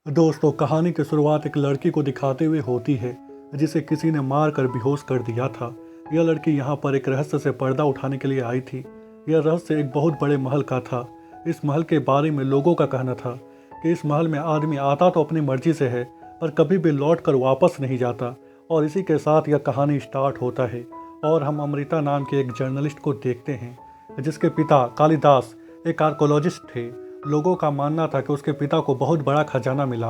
दोस्तों, कहानी की शुरुआत एक लड़की को दिखाते हुए होती है जिसे किसी ने मार कर बेहोश कर दिया था। यह लड़की यहाँ पर एक रहस्य से पर्दा उठाने के लिए आई थी। यह रहस्य एक बहुत बड़े महल का था। इस महल के बारे में लोगों का कहना था कि इस महल में आदमी आता तो अपनी मर्जी से है, पर कभी भी लौट कर वापस नहीं जाता। और इसी के साथ यह कहानी स्टार्ट होता है और हम अमृता नाम के एक जर्नलिस्ट को देखते हैं जिसके पिता कालिदास एक आर्कोलॉजिस्ट थे। लोगों का मानना था कि उसके पिता को बहुत बड़ा खजाना मिला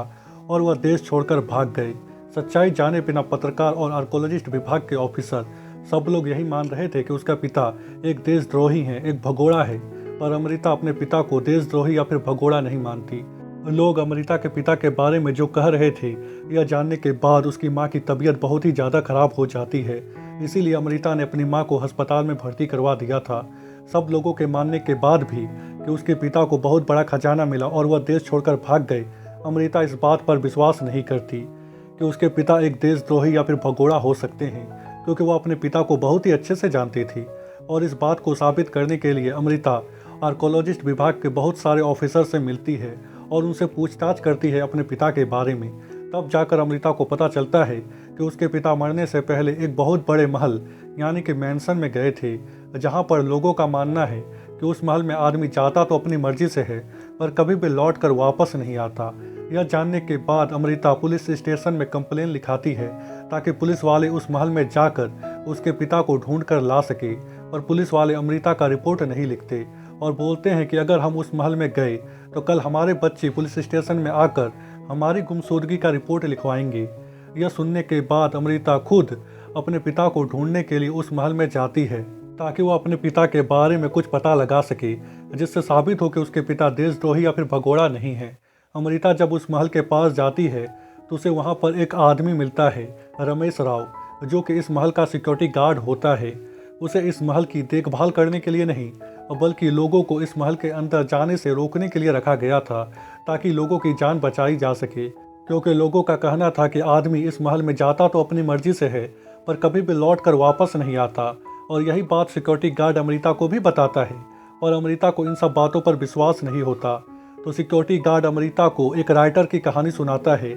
और वह देश छोड़कर भाग गए। सच्चाई जाने बिना पत्रकार और आर्कोलॉजिस्ट विभाग के ऑफिसर सब लोग यही मान रहे थे कि उसका पिता एक देशद्रोही है, एक भगोड़ा है। पर अमृता अपने पिता को देशद्रोही या फिर भगोड़ा नहीं मानती। लोग अमृता के पिता के बारे में जो कह रहे थे, यह जानने के बाद उसकी माँ की तबीयत बहुत ही ज़्यादा खराब हो जाती है। इसीलिए अमृता ने अपनी माँ को अस्पताल में भर्ती करवा दिया था। सब लोगों के मानने के बाद भी कि उसके पिता को बहुत बड़ा खजाना मिला और वह देश छोड़कर भाग गए, अमृता इस बात पर विश्वास नहीं करती कि उसके पिता एक देशद्रोही या फिर भगोड़ा हो सकते हैं, क्योंकि वह अपने पिता को बहुत ही अच्छे से जानती थी। और इस बात को साबित करने के लिए अमृता आर्कोलॉजिस्ट विभाग के बहुत सारे ऑफिसर से मिलती है और उनसे पूछताछ करती है अपने पिता के बारे में। तब जाकर अमृता को पता चलता है कि उसके पिता मरने से पहले एक बहुत बड़े महल यानी कि मैंसन में गए थे, जहां पर लोगों का मानना है कि उस महल में आदमी जाता तो अपनी मर्जी से है, पर कभी भी लौट कर वापस नहीं आता। यह जानने के बाद अमृता पुलिस स्टेशन में कंप्लेन लिखाती है ताकि पुलिस वाले उस महल में जाकर उसके पिता को ढूंढ कर ला सके। पर पुलिस वाले अमृता का रिपोर्ट नहीं लिखते और बोलते हैं कि अगर हम उस महल में गए तो कल हमारे बच्चे पुलिस स्टेशन में आकर हमारी गुमशुदगी का रिपोर्ट लिखवाएंगे। यह सुनने के बाद अमृता खुद अपने पिता को ढूंढने के लिए उस महल में जाती है ताकि वो अपने पिता के बारे में कुछ पता लगा सके, जिससे साबित हो कि उसके पिता देशद्रोही या फिर भगोड़ा नहीं है। अमृता जब उस महल के पास जाती है तो उसे वहाँ पर एक आदमी मिलता है, रमेश राव, जो कि इस महल का सिक्योरिटी गार्ड होता है। उसे इस महल की देखभाल करने के लिए नहीं, बल्कि लोगों को इस महल के अंदर जाने से रोकने के लिए रखा गया था, ताकि लोगों की जान बचाई जा सके। क्योंकि लोगों का कहना था कि आदमी इस महल में जाता तो अपनी मर्जी से है, पर कभी भी लौट कर वापस नहीं आता। और यही बात सिक्योरिटी गार्ड अमृता को भी बताता है, और अमृता को इन सब बातों पर विश्वास नहीं होता। तो सिक्योरिटी गार्ड अमृता को एक राइटर की कहानी सुनाता है,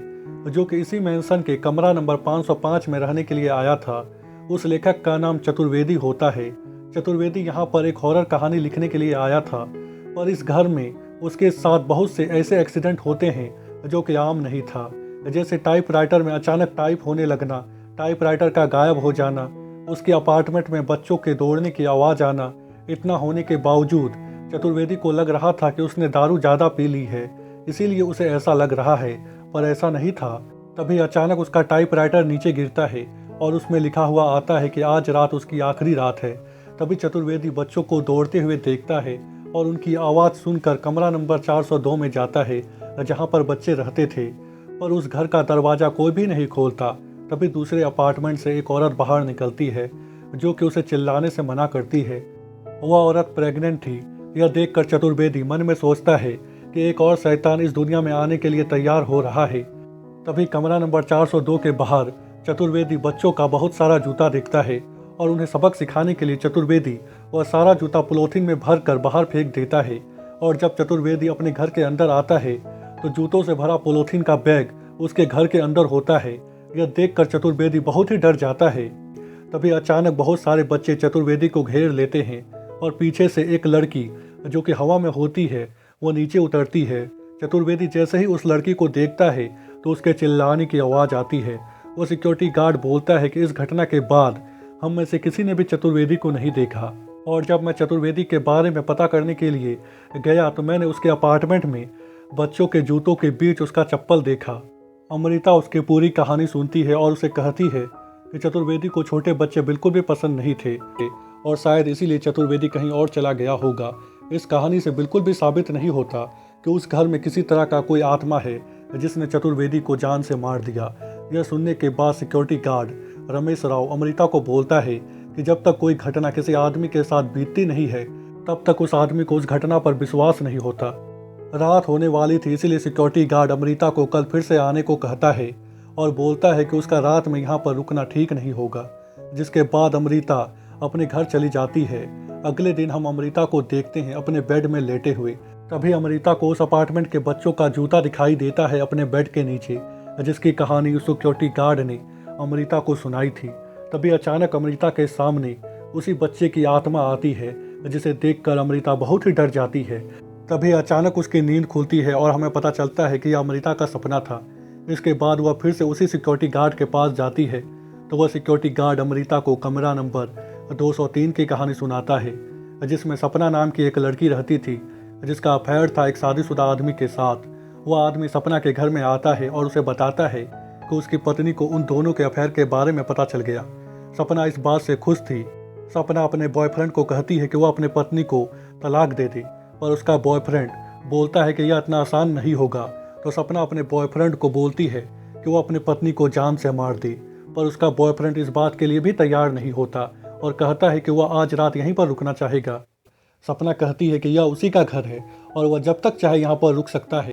जो कि इसी मैंसन के कमरा नंबर 505 में रहने के लिए आया था। उस लेखक का नाम चतुर्वेदी होता है। चतुर्वेदी यहाँ पर एक हॉरर कहानी लिखने के लिए आया था, पर इस घर में उसके साथ बहुत से ऐसे एक्सीडेंट होते हैं जो कि आम नहीं था। जैसे टाइपराइटर में अचानक टाइप होने लगना, टाइपराइटर का गायब हो जाना, उसके अपार्टमेंट में बच्चों के दौड़ने की आवाज़ आना। इतना होने के बावजूद चतुर्वेदी को लग रहा था कि उसने दारू ज़्यादा पी ली है, इसीलिए उसे ऐसा लग रहा है, पर ऐसा नहीं था। तभी अचानक उसका टाइपराइटर नीचे गिरता है और उसमें लिखा हुआ आता है कि आज रात उसकी आखिरी रात है। तभी चतुर्वेदी बच्चों को दौड़ते हुए देखता है और उनकी आवाज़ सुनकर कमरा नंबर 402 में जाता है, जहाँ पर बच्चे रहते थे। पर उस घर का दरवाज़ा कोई भी नहीं खोलता। तभी दूसरे अपार्टमेंट से एक औरत बाहर निकलती है, जो कि उसे चिल्लाने से मना करती है। वह औरत प्रेग्नेंट थी। यह देखकर चतुर्वेदी मन में सोचता है कि एक और शैतान इस दुनिया में आने के लिए तैयार हो रहा है। तभी कमरा नंबर 402 के बाहर चतुर्वेदी बच्चों का बहुत सारा जूता देखता है और उन्हें सबक सिखाने के लिए चतुर्वेदी वह सारा जूता पॉलीथीन में भर कर बाहर फेंक देता है। और जब चतुर्वेदी अपने घर के अंदर आता है तो जूतों से भरा पॉलीथीन का बैग उसके घर के अंदर होता है। यह देखकर चतुर्वेदी बहुत ही डर जाता है। तभी अचानक बहुत सारे बच्चे चतुर्वेदी को घेर लेते हैं और पीछे से एक लड़की, जो कि हवा में होती है, वो नीचे उतरती है। चतुर्वेदी जैसे ही उस लड़की को देखता है तो उसके चिल्लाने की आवाज़ आती है। वो सिक्योरिटी गार्ड बोलता है कि इस घटना के बाद हम में से किसी ने भी चतुर्वेदी को नहीं देखा। और जब मैं चतुर्वेदी के बारे में पता करने के लिए गया तो मैंने उसके अपार्टमेंट में बच्चों के जूतों के बीच उसका चप्पल देखा। अमृता उसकी पूरी कहानी सुनती है और उसे कहती है कि चतुर्वेदी को छोटे बच्चे बिल्कुल भी पसंद नहीं थे और शायद इसीलिए चतुर्वेदी कहीं और चला गया होगा। इस कहानी से बिल्कुल भी साबित नहीं होता कि उस घर में किसी तरह का कोई आत्मा है जिसने चतुर्वेदी को जान से मार दिया। यह सुनने के बाद सिक्योरिटी गार्ड रमेश राव अमृता को बोलता है कि जब तक कोई घटना किसी आदमी के साथ बीतती नहीं है, तब तक उस आदमी को उस घटना पर विश्वास नहीं होता। रात होने वाली थी, इसीलिए सिक्योरिटी गार्ड अमृता को कल फिर से आने को कहता है और बोलता है कि उसका रात में यहाँ पर रुकना ठीक नहीं होगा। जिसके बाद अमृता अपने घर चली जाती है। अगले दिन हम अमृता को देखते हैं अपने बेड में लेटे हुए, तभी अमृता को उस अपार्टमेंट के बच्चों का जूता दिखाई देता है अपने बेड के नीचे, जिसकी कहानी उस सिक्योरिटी गार्ड ने अमृता को सुनाई थी। तभी अचानक अमृता के सामने उसी बच्चे की आत्मा आती है, जिसे देखकर अमृता बहुत ही डर जाती है। तभी अचानक उसकी नींद खुलती है और हमें पता चलता है कि यह अमृता का सपना था। इसके बाद वह फिर से उसी सिक्योरिटी गार्ड के पास जाती है, तो वह सिक्योरिटी गार्ड अमृता को कमरा नंबर 203 की कहानी सुनाता है, जिसमें सपना नाम की एक लड़की रहती थी, जिसका अफेयर था एक शादीशुदा आदमी के साथ। वह आदमी सपना के घर में आता है और उसे बताता है कि उसकी पत्नी को उन दोनों के अफेयर के बारे में पता चल गया। सपना इस बात से खुश थी। सपना अपने बॉयफ्रेंड को कहती है कि वह अपनी पत्नी को तलाक दे दे, पर उसका बॉयफ्रेंड बोलता है कि यह इतना आसान नहीं होगा। तो सपना अपने बॉयफ्रेंड को बोलती है कि वो अपनी पत्नी को जान से मार दे, पर उसका बॉयफ्रेंड इस बात के लिए भी तैयार नहीं होता और कहता है कि वह आज रात यहीं पर रुकना चाहेगा। सपना कहती है कि यह उसी का घर है और वह जब तक चाहे यहाँ पर रुक सकता है।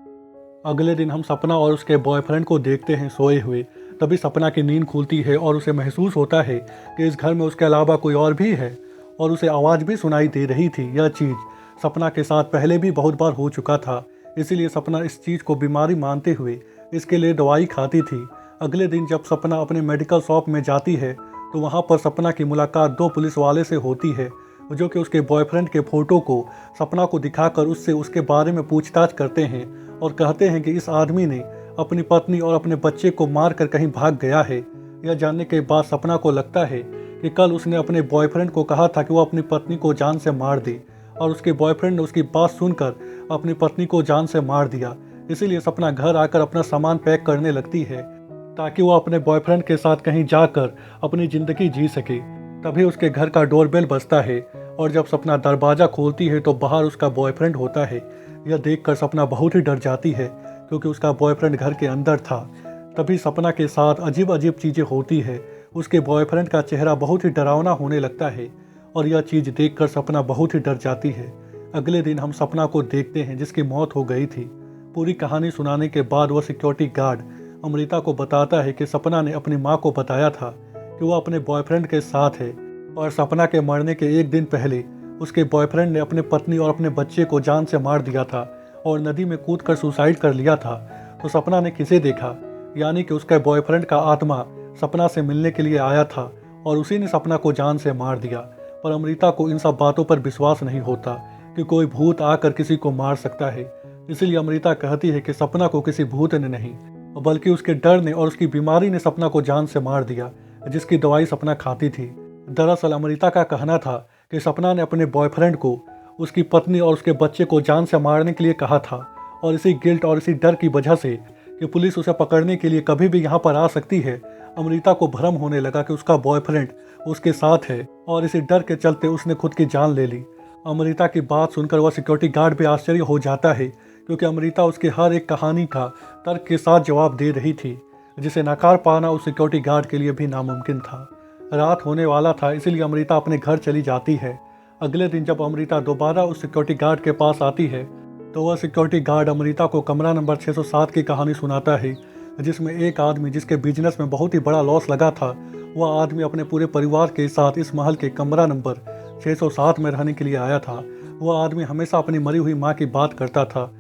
अगले दिन हम सपना और उसके बॉयफ्रेंड को देखते हैं सोए हुए। तभी सपना की नींद खुलती है और उसे महसूस होता है कि इस घर में उसके अलावा कोई और भी है, और उसे आवाज़ भी सुनाई दे रही थी। यह चीज़ सपना के साथ पहले भी बहुत बार हो चुका था, इसीलिए सपना इस चीज़ को बीमारी मानते हुए इसके लिए दवाई खाती थी। अगले दिन जब सपना अपने मेडिकल शॉप में जाती है, तो वहाँ पर सपना की मुलाकात दो पुलिस वाले से होती है, जो कि उसके बॉयफ्रेंड के फ़ोटो को सपना को दिखाकर उससे उसके बारे में पूछताछ करते हैं और कहते हैं कि इस आदमी ने अपनी पत्नी और अपने बच्चे को मार कर कहीं भाग गया है। यह जानने के बाद सपना को लगता है कि कल उसने अपने बॉयफ्रेंड को कहा था कि वो अपनी पत्नी को जान से मार दे, और उसके बॉयफ्रेंड ने उसकी बात सुनकर अपनी पत्नी को जान से मार दिया। इसीलिए सपना घर आकर अपना सामान पैक करने लगती है, ताकि वो अपने बॉयफ्रेंड के साथ कहीं जाकर अपनी ज़िंदगी जी सके। तभी उसके घर का डोरबेल बजता है, और जब सपना दरवाज़ा खोलती है तो बाहर उसका बॉयफ्रेंड होता है। यह देखकर सपना बहुत ही डर जाती है, क्योंकि उसका बॉयफ्रेंड घर के अंदर था। तभी सपना के साथ अजीब अजीब चीज़ें होती है। उसके बॉयफ्रेंड का चेहरा बहुत ही डरावना होने लगता है, और यह चीज़ देखकर सपना बहुत ही डर जाती है। अगले दिन हम सपना को देखते हैं, जिसकी मौत हो गई थी। पूरी कहानी सुनाने के बाद वह सिक्योरिटी गार्ड अमृता को बताता है कि सपना ने अपनी माँ को बताया था कि वह अपने बॉयफ्रेंड के साथ है, और सपना के मरने के एक दिन पहले उसके बॉयफ्रेंड ने अपनी पत्नी और अपने बच्चे को जान से मार दिया था और नदी में कूदकर सुसाइड कर लिया था। तो सपना ने किसे देखा, यानी कि उसके बॉयफ्रेंड का आत्मा सपना से मिलने के लिए आया था, और उसी ने सपना को जान से मार दिया। पर अमृता को इन सब बातों पर विश्वास नहीं होता कि कोई भूत आकर किसी को मार सकता है। इसलिए अमृता कहती है कि सपना को किसी भूत ने नहीं, बल्कि उसके डर ने और उसकी बीमारी ने सपना को जान से मार दिया, जिसकी दवाई सपना खाती थी। दरअसल अमृता का कहना था कि सपना ने अपने बॉयफ्रेंड को उसकी पत्नी और उसके बच्चे को जान से मारने के लिए कहा था, और इसी गिल्ट और इसी डर की वजह से कि पुलिस उसे पकड़ने के लिए कभी भी यहाँ पर आ सकती है, अमृता को भ्रम होने लगा कि उसका बॉयफ्रेंड उसके साथ है, और इसी डर के चलते उसने खुद की जान ले ली। अमृता की बात सुनकर वह सिक्योरिटी गार्ड भी आश्चर्य हो जाता है, क्योंकि अमृता उसके हर एक कहानी का तर्क के साथ जवाब दे रही थी, जिसे नकार पाना उस सिक्योरिटी गार्ड के लिए भी नामुमकिन था। रात होने वाला था, इसीलिए अमृता अपने घर चली जाती है। अगले दिन जब अमृता दोबारा उस सिक्योरिटी गार्ड के पास आती है, तो वह सिक्योरिटी गार्ड अमृता को कमरा नंबर 607 की कहानी सुनाता है, जिसमें एक आदमी जिसके बिजनेस में बहुत ही बड़ा लॉस लगा था, वह आदमी अपने पूरे परिवार के साथ इस महल के कमरा नंबर 607 में रहने के लिए आया था। वह आदमी हमेशा अपनी मरी हुई माँ की बात करता था,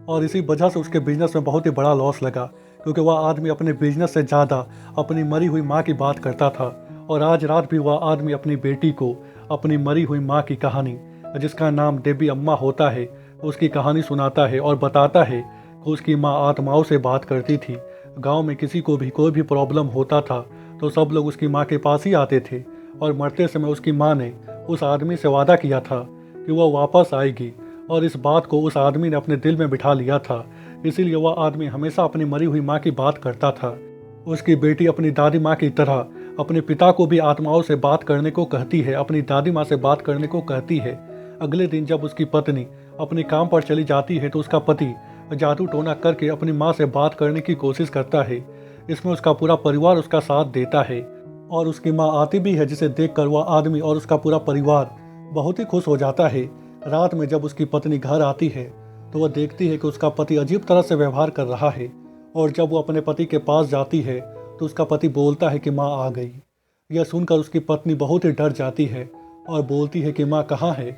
और इसी वजह से उसके बिजनेस में बहुत ही बड़ा लॉस लगा, क्योंकि वह आदमी अपने बिजनेस से ज़्यादा अपनी मरी हुई माँ की बात करता था। और आज रात भी वह आदमी अपनी बेटी को अपनी मरी हुई माँ की कहानी, जिसका नाम देवी अम्मा होता है, उसकी कहानी सुनाता है और बताता है कि उसकी माँ आत्माओं से बात करती थी। गांव में किसी को भी कोई भी प्रॉब्लम होता था तो सब लोग उसकी माँ के पास ही आते थे, और मरते समय उसकी माँ ने उस आदमी से वादा किया था कि वह वापस आएगी, और इस बात को उस आदमी ने अपने दिल में बिठा लिया था। इसीलिए वह आदमी हमेशा अपनी मरी हुई माँ की बात करता था। उसकी बेटी अपनी दादी माँ की तरह अपने पिता को भी आत्माओं से बात करने को कहती है, अपनी दादी माँ से बात करने को कहती है। अगले दिन जब उसकी पत्नी अपने काम पर चली जाती है, तो उसका पति जादू टोना करके अपनी माँ से बात करने की कोशिश करता है। इसमें उसका पूरा परिवार उसका साथ देता है, और उसकी माँ आती भी है, जिसे देखकर वह आदमी और उसका पूरा परिवार बहुत ही खुश हो जाता है। रात में जब उसकी पत्नी घर आती है, तो वह देखती है कि उसका पति अजीब तरह से व्यवहार कर रहा है, और जब वो अपने पति के पास जाती है तो उसका पति बोलता है कि माँ आ गई। यह सुनकर उसकी पत्नी बहुत ही डर जाती है और बोलती है कि माँ कहाँ है।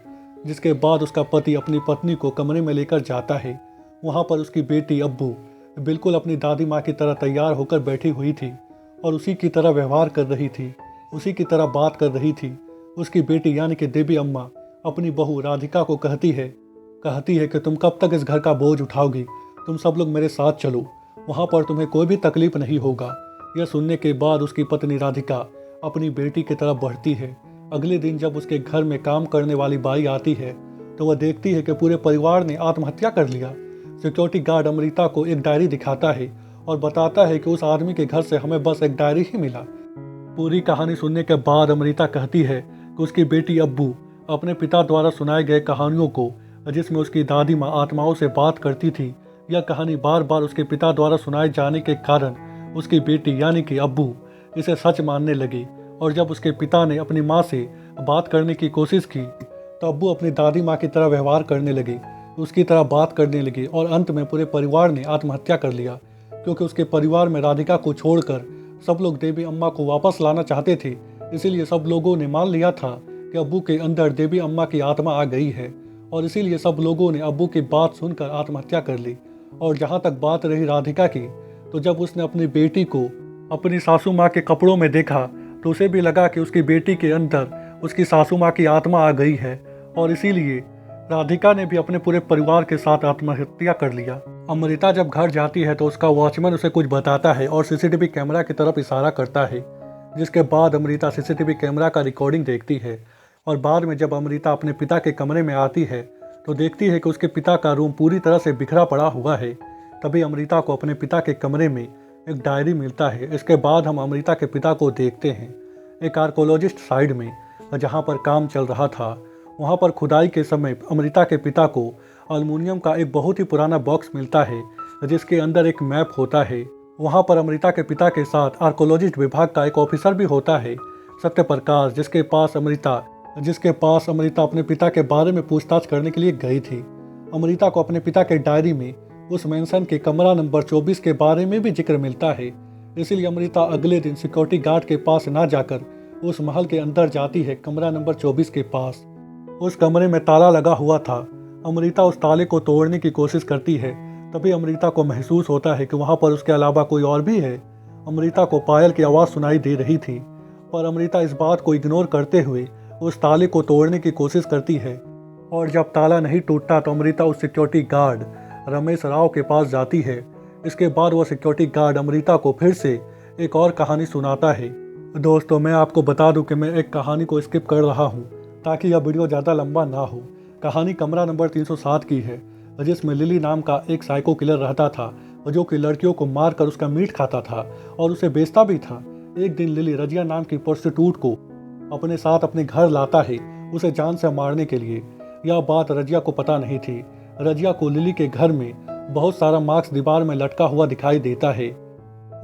जिसके बाद उसका पति अपनी पत्नी को कमरे में लेकर जाता है। वहाँ पर उसकी बेटी अब्बू बिल्कुल अपनी दादी माँ की तरह तैयार होकर बैठी हुई थी और उसी की तरह व्यवहार कर रही थी, उसी की तरह बात कर रही थी। उसकी बेटी यानी कि देवी अम्मा अपनी बहू राधिका को कहती है कि तुम कब तक इस घर का बोझ उठाओगी, तुम सब लोग मेरे साथ चलो, वहाँ पर तुम्हें कोई भी तकलीफ नहीं होगा। यह सुनने के बाद उसकी पत्नी राधिका अपनी बेटी की तरफ बढ़ती है। अगले दिन जब उसके घर में काम करने वाली बाई आती है तो वह देखती है कि पूरे परिवार ने आत्महत्या कर लिया। सिक्योरिटी गार्ड अमृता को एक डायरी दिखाता है और बताता है कि उस आदमी के घर से हमें बस एक डायरी ही मिला। पूरी कहानी सुनने के बाद अमृता कहती है कि उसकी बेटी अब्बू अपने पिता द्वारा सुनाए गए कहानियों को, जिसमें उसकी दादी माँ आत्माओं से बात करती थी, यह कहानी बार बार उसके पिता द्वारा सुनाए जाने के कारण उसकी बेटी यानी कि अब्बू इसे सच मानने लगी। और जब उसके पिता ने अपनी माँ से बात करने की कोशिश की तो अब्बू अपनी दादी माँ की तरह व्यवहार करने लगी, उसकी तरह बात करने लगी और अंत में पूरे परिवार ने आत्महत्या कर लिया, क्योंकि उसके परिवार में राधिका को छोड़कर सब लोग देवी अम्मा को वापस लाना चाहते थे। इसीलिए सब लोगों ने मान लिया था कि अब्बू के अंदर देवी अम्मा की आत्मा आ गई है और इसीलिए सब लोगों ने अब्बू की बात सुनकर आत्महत्या कर ली। और जहाँ तक बात रही राधिका की, तो जब उसने अपनी बेटी को अपनी सासू माँ के कपड़ों में देखा तो उसे भी लगा कि उसकी बेटी के अंदर उसकी सासू माँ की आत्मा आ गई है और इसीलिए राधिका ने भी अपने पूरे परिवार के साथ आत्महत्या कर लिया। अमृता जब घर जाती है तो उसका वॉचमैन उसे कुछ बताता है और सीसीटीवी कैमरा की तरफ इशारा करता है, जिसके बाद अमृता सीसीटीवी कैमरा का रिकॉर्डिंग देखती है। और बाद में जब अमृता अपने पिता के कमरे में आती है तो देखती है कि उसके पिता का रूम पूरी तरह से बिखरा पड़ा हुआ है। तभी अमृता को अपने पिता के कमरे में एक डायरी मिलता है। इसके बाद हम अमृता के पिता को देखते हैं एक आर्कोलॉजिस्ट साइड में, जहाँ पर काम चल रहा था। वहाँ पर खुदाई के समय अमृता के पिता को अल्मुनियम का एक बहुत ही पुराना बॉक्स मिलता है जिसके अंदर एक मैप होता है। वहाँ पर अमृता के पिता के साथ आर्कोलॉजिस्ट विभाग का एक ऑफिसर भी होता है, सत्यप्रकाश, जिसके पास अमृता अपने पिता के बारे में पूछताछ करने के लिए गई थी। अमृता को अपने पिता के डायरी में उस मेंशन के कमरा नंबर 24 के बारे में भी जिक्र मिलता है। इसीलिए अमृता अगले दिन सिक्योरिटी गार्ड के पास ना जाकर उस महल के अंदर जाती है, कमरा नंबर 24 के पास। उस कमरे में ताला लगा हुआ था। अमृता उस ताले को तोड़ने की कोशिश करती है। तभी अमृता को महसूस होता है कि वहाँ पर उसके अलावा कोई और भी है। अमृता को पायल की आवाज़ सुनाई दे रही थी, पर अमृता इस बात को इग्नोर करते हुए उस ताले को तोड़ने की कोशिश करती है। और जब ताला नहीं टूटता तो अमृता उस सिक्योरिटी गार्ड रमेश राव के पास जाती है। इसके बाद वह सिक्योरिटी गार्ड अमृता को फिर से एक और कहानी सुनाता है। दोस्तों, मैं आपको बता दूं कि मैं एक कहानी को स्किप कर रहा हूं ताकि यह वीडियो ज़्यादा लंबा ना हो। कहानी कमरा नंबर 307 की है, जिसमें लिली नाम का एक साइको किलर रहता था, जो कि लड़कियों को मारकर उसका मीट खाता था और उसे बेचता भी था। एक दिन लिली रजिया नाम की प्रोस्टिट्यूट को अपने साथ अपने घर लाता है, उसे जान से मारने के लिए। यह बात रजिया को पता नहीं थी। रजिया को लिली के घर में बहुत सारा मार्क्स दीवार में लटका हुआ दिखाई देता है।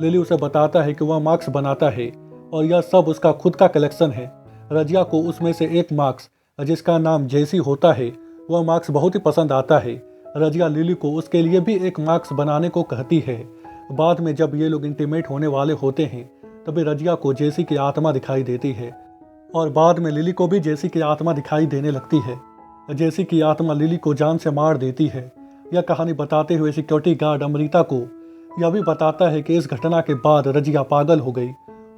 लिली उसे बताता है कि वह मार्क्स बनाता है और यह सब उसका खुद का कलेक्शन है। रजिया को उसमें से एक मार्क्स, जिसका नाम जेसी होता है, वह मार्क्स बहुत ही पसंद आता है। रजिया लिली को उसके लिए भी एक मार्क्स बनाने को कहती है। बाद में जब ये लोग इंटीमेट होने वाले होते हैं तभी रजिया को जेसी की आत्मा दिखाई देती है और बाद में लिली को भी जेसी की आत्मा दिखाई देने लगती है। जेसी की आत्मा लिली को जान से मार देती है। यह कहानी बताते हुए सिक्योरिटी गार्ड अमृता को यह भी बताता है कि इस घटना के बाद रजिया पागल हो गई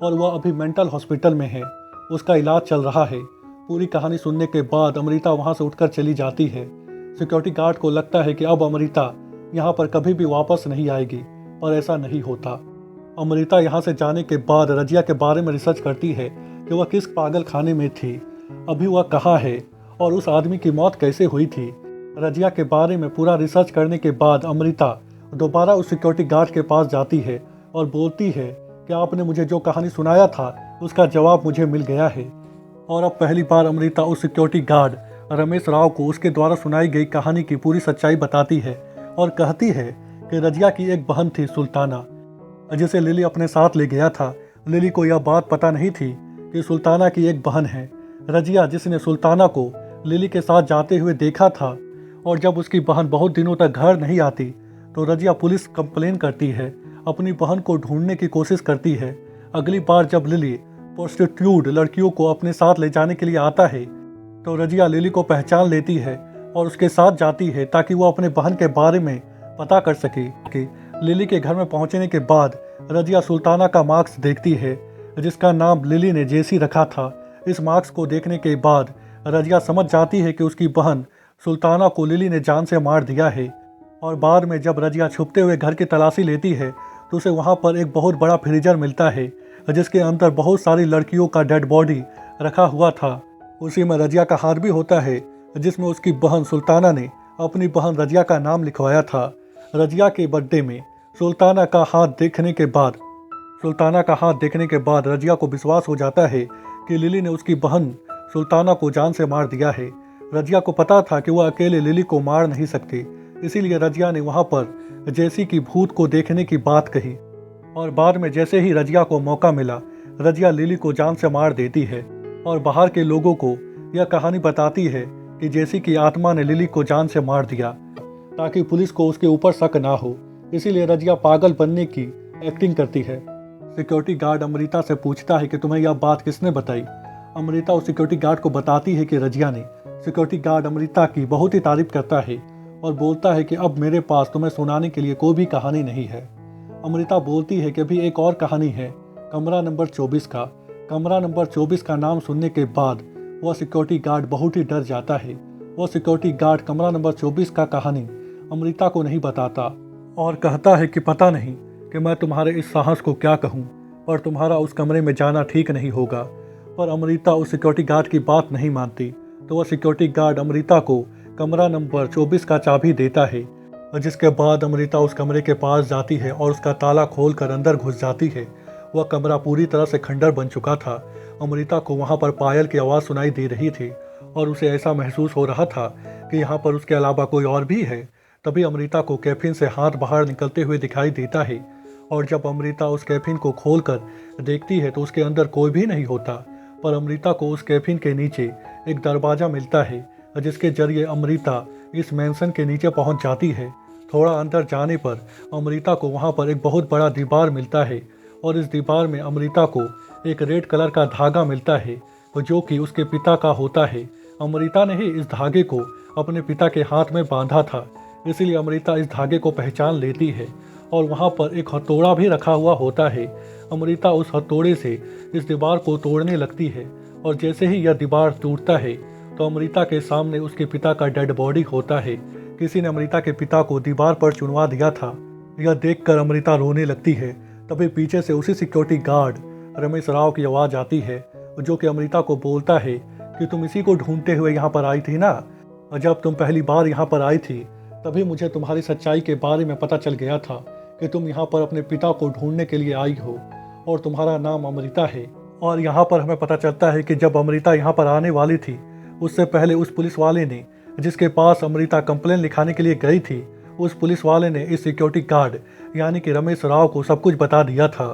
और वह अभी मेंटल हॉस्पिटल में है, उसका इलाज चल रहा है। पूरी कहानी सुनने के बाद अमृता वहां से उठकर चली जाती है। सिक्योरिटी गार्ड को लगता है कि अब अमृता यहाँ पर कभी भी वापस नहीं आएगी, पर ऐसा नहीं होता। अमृता यहाँ से जाने के बाद रजिया के बारे में रिसर्च करती है कि वह किस पागल खाने में थी, अभी वह कहाँ है और उस आदमी की मौत कैसे हुई थी। रजिया के बारे में पूरा रिसर्च करने के बाद अमृता दोबारा उस सिक्योरिटी गार्ड के पास जाती है और बोलती है कि आपने मुझे जो कहानी सुनाया था उसका जवाब मुझे मिल गया है। और अब पहली बार अमृता उस सिक्योरिटी गार्ड रमेश राव को उसके द्वारा सुनाई गई कहानी की पूरी सच्चाई बताती है और कहती है कि रजिया की एक बहन थी सुल्ताना, जिसे लिली अपने साथ ले गया था। लिली को यह बात पता नहीं थी कि सुल्ताना की एक बहन है। रजिया, जिसने सुल्ताना को लिली के साथ जाते हुए देखा था, और जब उसकी बहन बहुत दिनों तक घर नहीं आती तो रजिया पुलिस कंप्लेन करती है, अपनी बहन को ढूंढने की कोशिश करती है। अगली बार जब लिली प्रोस्टिट्यूट लड़कियों को अपने साथ ले जाने के लिए आता है तो रजिया लिली को पहचान लेती है और उसके साथ जाती है ताकि वो अपने बहन के बारे में पता कर सके। कि लिली के घर में पहुंचने के बाद रजिया सुल्ताना का मास्क देखती है जिसका नाम लिली ने जेसी रखा था। इस मास्क को देखने के बाद रजिया समझ जाती है कि उसकी बहन सुल्ताना को लिली ने जान से मार दिया है। और बाद में जब रजिया छुपते हुए घर की तलाशी लेती है तो उसे वहाँ पर एक बहुत बड़ा फ्रीजर मिलता है जिसके अंदर बहुत सारी लड़कियों का डेड बॉडी रखा हुआ था। उसी में रजिया का हाथ भी होता है जिसमें उसकी बहन सुल्ताना ने अपनी बहन रजिया का नाम लिखवाया था। रजिया के बर्थडे में सुल्ताना का हाथ देखने के बाद रजिया को विश्वास हो जाता है कि लिली ने उसकी बहन सुल्ताना को जान से मार दिया है। रजिया को पता था कि वह अकेले लिली को मार नहीं सकती, इसीलिए रजिया ने वहाँ पर जेसी की भूत को देखने की बात कही। और बाद में जैसे ही रजिया को मौका मिला रजिया लिली को जान से मार देती है और बाहर के लोगों को यह कहानी बताती है कि जेसी की आत्मा ने लिली को जान से मार दिया ताकि पुलिस को उसके ऊपर शक ना हो। इसीलिए रजिया पागल बनने की एक्टिंग करती है। सिक्योरिटी गार्ड अमृता से पूछता है कि तुम्हें यह बात किसने बताई। अमृता उस सिक्योरिटी गार्ड को बताती है कि रजिया ने। सिक्योरिटी गार्ड अमृता की बहुत ही तारीफ करता है और बोलता है कि अब मेरे पास तुम्हें सुनाने के लिए कोई भी कहानी नहीं है। अमृता बोलती है कि अभी एक और कहानी है, कमरा नंबर 24 का। कमरा नंबर 24 का नाम सुनने के बाद वह सिक्योरिटी गार्ड बहुत ही डर जाता है। वह सिक्योरिटी गार्ड कमरा नंबर 24 का कहानी अमृता को नहीं बताता और कहता है कि पता नहीं कि मैं तुम्हारे इस साहस को क्या कहूँ, पर तुम्हारा उस कमरे में जाना ठीक नहीं होगा। पर अमृता उस सिक्योरिटी गार्ड की बात नहीं मानती, तो वह सिक्योरिटी गार्ड अमृता को कमरा नंबर 24 का चाबी देता है। जिसके बाद अमृता उस कमरे के पास जाती है और उसका ताला खोलकर अंदर घुस जाती है। वह कमरा पूरी तरह से खंडर बन चुका था। अमृता को वहाँ पर पायल की आवाज़ सुनाई दे रही थी और उसे ऐसा महसूस हो रहा था कि यहाँ पर उसके अलावा कोई और भी है। तभी अमृता को कैफिन से हाथ बाहर निकलते हुए दिखाई देता है और जब अमृता उस कैफिन को खोलकर देखती है तो उसके अंदर कोई भी नहीं होता। पर अमृता को उस कैफिन के नीचे एक दरवाज़ा मिलता है जिसके जरिए अमृता इस मैंसन के नीचे पहुंच जाती है। थोड़ा अंदर जाने पर अमृता को वहां पर एक बहुत बड़ा दीवार मिलता है और इस दीवार में अमृता को एक रेड कलर का धागा मिलता है जो कि उसके पिता का होता है। अमृता ने ही इस धागे को अपने पिता के हाथ में बांधा था, इसीलिए अमृता इस धागे को पहचान लेती है और वहाँ पर एक हथौड़ा भी रखा हुआ होता है। अमृता उस हथौड़े से इस दीवार को तोड़ने लगती है और जैसे ही यह दीवार टूटता है तो अमृता के सामने उसके पिता का डेड बॉडी होता है। किसी ने अमृता के पिता को दीवार पर चुनवा दिया था। यह देखकर अमृता रोने लगती है। तभी पीछे से उसी सिक्योरिटी गार्ड रमेश राव की आवाज़ आती है जो कि अमृता को बोलता है कि तुम इसी को ढूंढते हुए यहाँ पर आई थी ना। और जब तुम पहली बार यहाँ पर आई थी तभी मुझे तुम्हारी सच्चाई के बारे में पता चल गया था कि तुम यहाँ पर अपने पिता को ढूंढने के लिए आई हो और तुम्हारा नाम अमृता है। और यहाँ पर हमें पता चलता है कि जब अमृता यहाँ पर आने वाली थी उससे पहले उस पुलिस वाले ने जिसके पास अमृता कंप्लेन लिखाने के लिए गई थी, उस पुलिस वाले ने इस सिक्योरिटी गार्ड यानी कि रमेश राव को सब कुछ बता दिया था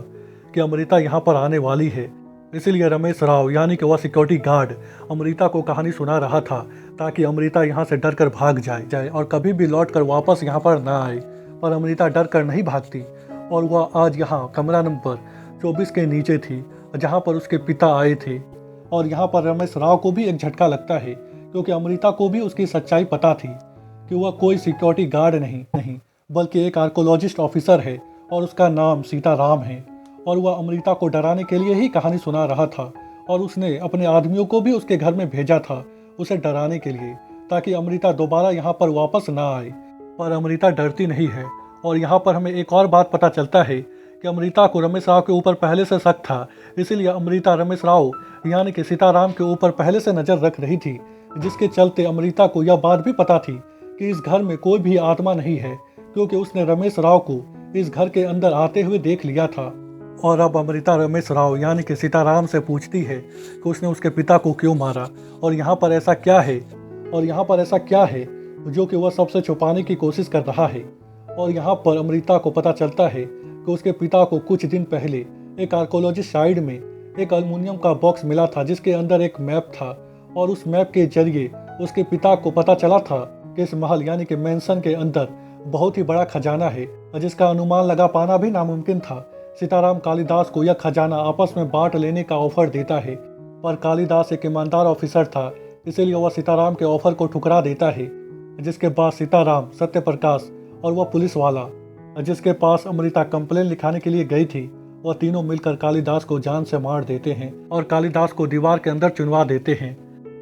कि अमृता यहाँ पर आने वाली है। इसीलिए रमेश राव यानी कि वह सिक्योरिटी गार्ड अमृता को कहानी सुना रहा था ताकि अमृता यहाँ से डर कर भाग जाए और कभी भी लौट कर वापस यहाँ पर ना आए। पर अमृता डर कर नहीं भागती और वह आज यहाँ कमरा नंबर 24 के नीचे थी जहाँ पर उसके पिता आए थे। और यहाँ पर रमेश राव को भी एक झटका लगता है क्योंकि अमृता को भी उसकी सच्चाई पता थी कि वह कोई सिक्योरिटी गार्ड नहीं बल्कि एक आर्कोलॉजिस्ट ऑफिसर है और उसका नाम सीताराम है। और वह अमृता को डराने के लिए ही कहानी सुना रहा था और उसने अपने आदमियों को भी उसके घर में भेजा था उसे डराने के लिए ताकि अमृता दोबारा यहाँ पर वापस ना आए। पर अमृता डरती नहीं है। और यहाँ पर हमें एक और बात पता चलता है कि अमृता को रमेश राव के ऊपर पहले से शक था, इसीलिए अमृता रमेश राव यानी कि सीताराम के ऊपर पहले से नज़र रख रही थी, जिसके चलते अमृता को यह बात भी पता थी कि इस घर में कोई भी आत्मा नहीं है क्योंकि उसने रमेश राव को इस घर के अंदर आते हुए देख लिया था। और अब अमृता रमेश राव यानी कि सीताराम से पूछती है कि उसने उसके पिता को क्यों मारा और यहाँ पर ऐसा क्या है जो कि वह सबसे छुपाने की कोशिश कर रहा है। और यहाँ पर अमृता को पता चलता है कि उसके पिता को कुछ दिन पहले एक आर्कोलॉजिस्ट साइड में एक एल्युमिनियम का बॉक्स मिला था जिसके अंदर एक मैप था और उस मैप के जरिए उसके पिता को पता चला था कि इस महल यानी कि मैंसन के अंदर बहुत ही बड़ा खजाना है जिसका अनुमान लगा पाना भी नामुमकिन था। सीताराम कालिदास को यह खजाना आपस में बांट लेने का ऑफर देता है, पर कालिदास एक ईमानदार ऑफिसर था इसीलिए वह सीताराम के ऑफर को ठुकरा देता है। जिसके बाद सीताराम, सत्यप्रकाश और वह पुलिस वाला जिसके पास अमृता कंप्लेन लिखाने के लिए गई थी, वह तीनों मिलकर कालिदास को जान से मार देते हैं और कालिदास को दीवार के अंदर चुनवा देते हैं।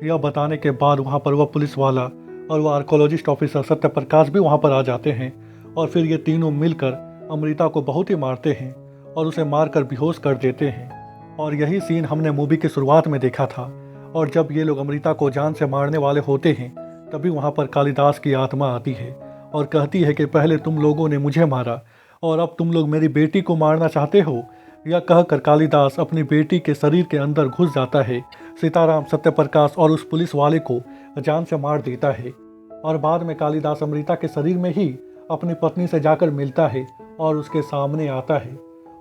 यह बताने के बाद वहाँ पर वह पुलिस वाला और वह आर्कोलॉजिस्ट ऑफिसर सत्यप्रकाश भी वहाँ पर आ जाते हैं और फिर ये तीनों मिलकर अमृता को बहुत ही मारते हैं और उसे मारकर बेहोश कर देते हैं। और यही सीन हमने मूवी की शुरुआत में देखा था। और जब ये लोग अमृता को जान से मारने वाले होते हैं तभी वहाँ पर कालिदास की आत्मा आती है और कहती है कि पहले तुम लोगों ने मुझे मारा और अब तुम लोग मेरी बेटी को मारना चाहते हो। यह कहकर कालिदास अपनी बेटी के शरीर के अंदर घुस जाता है। सीताराम, सत्यप्रकाश और उस पुलिस वाले को जान से मार देता है और बाद में कालिदास अमृता के शरीर में ही अपनी पत्नी से जाकर मिलता है और उसके सामने आता है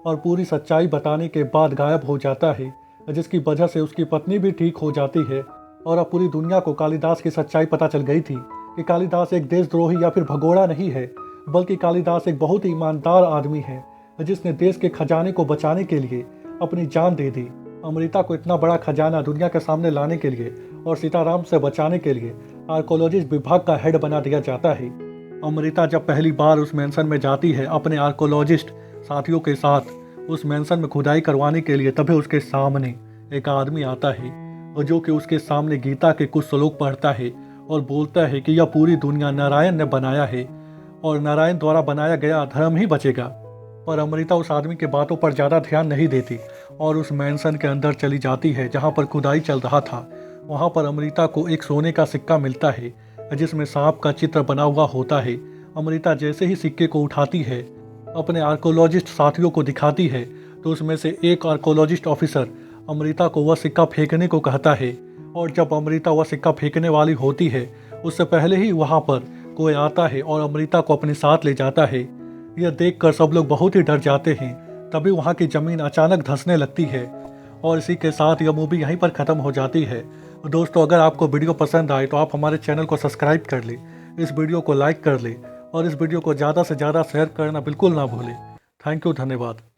और पूरी सच्चाई बताने के बाद गायब हो जाता है, जिसकी वजह से उसकी पत्नी भी ठीक हो जाती है। और अब पूरी दुनिया को कालिदास की सच्चाई पता चल गई थी कि कालिदास एक देशद्रोही या फिर भगोड़ा नहीं है, बल्कि कालिदास एक बहुत ही ईमानदार आदमी है जिसने देश के खजाने को बचाने के लिए अपनी जान दे दी। अमृता को इतना बड़ा खजाना दुनिया के सामने लाने के लिए और सीताराम से बचाने के लिए आर्कोलॉजिस्ट विभाग का हेड बना दिया जाता है। अमृता जब पहली बार उस मेंशन में जाती है अपने आर्कोलॉजिस्ट साथियों के साथ उस मेंशन में खुदाई करवाने के लिए, तभी उसके सामने एक आदमी आता है और जो कि उसके सामने गीता के कुछ श्लोक पढ़ता है और बोलता है कि यह पूरी दुनिया नारायण ने बनाया है और नारायण द्वारा बनाया गया धर्म ही बचेगा। पर अमृता उस आदमी के बातों पर ज़्यादा ध्यान नहीं देती और उस मेंशन के अंदर चली जाती है जहाँ पर खुदाई चल रहा था। वहाँ पर अमृता को एक सोने का सिक्का मिलता है जिसमें सांप का चित्र बना हुआ होता है। अमृता जैसे ही सिक्के को उठाती है, अपने आर्कोलॉजिस्ट साथियों को दिखाती है, तो उसमें से एक आर्कोलॉजिस्ट ऑफिसर अमृता को वह सिक्का फेंकने को कहता है। और जब अमृता वह सिक्का फेंकने वाली होती है, उससे पहले ही वहाँ पर कोई आता है और अमृता को अपने साथ ले जाता है। यह देखकर सब लोग बहुत ही डर जाते हैं। तभी वहाँ की ज़मीन अचानक धंसने लगती है और इसी के साथ यह मूवी यहीं पर ख़त्म हो जाती है। दोस्तों, अगर आपको वीडियो पसंद आए तो आप हमारे चैनल को सब्सक्राइब कर लें, इस वीडियो को लाइक कर लें और इस वीडियो को ज़्यादा से ज़्यादा शेयर करना बिल्कुल ना भूलें। थैंक यू, धन्यवाद।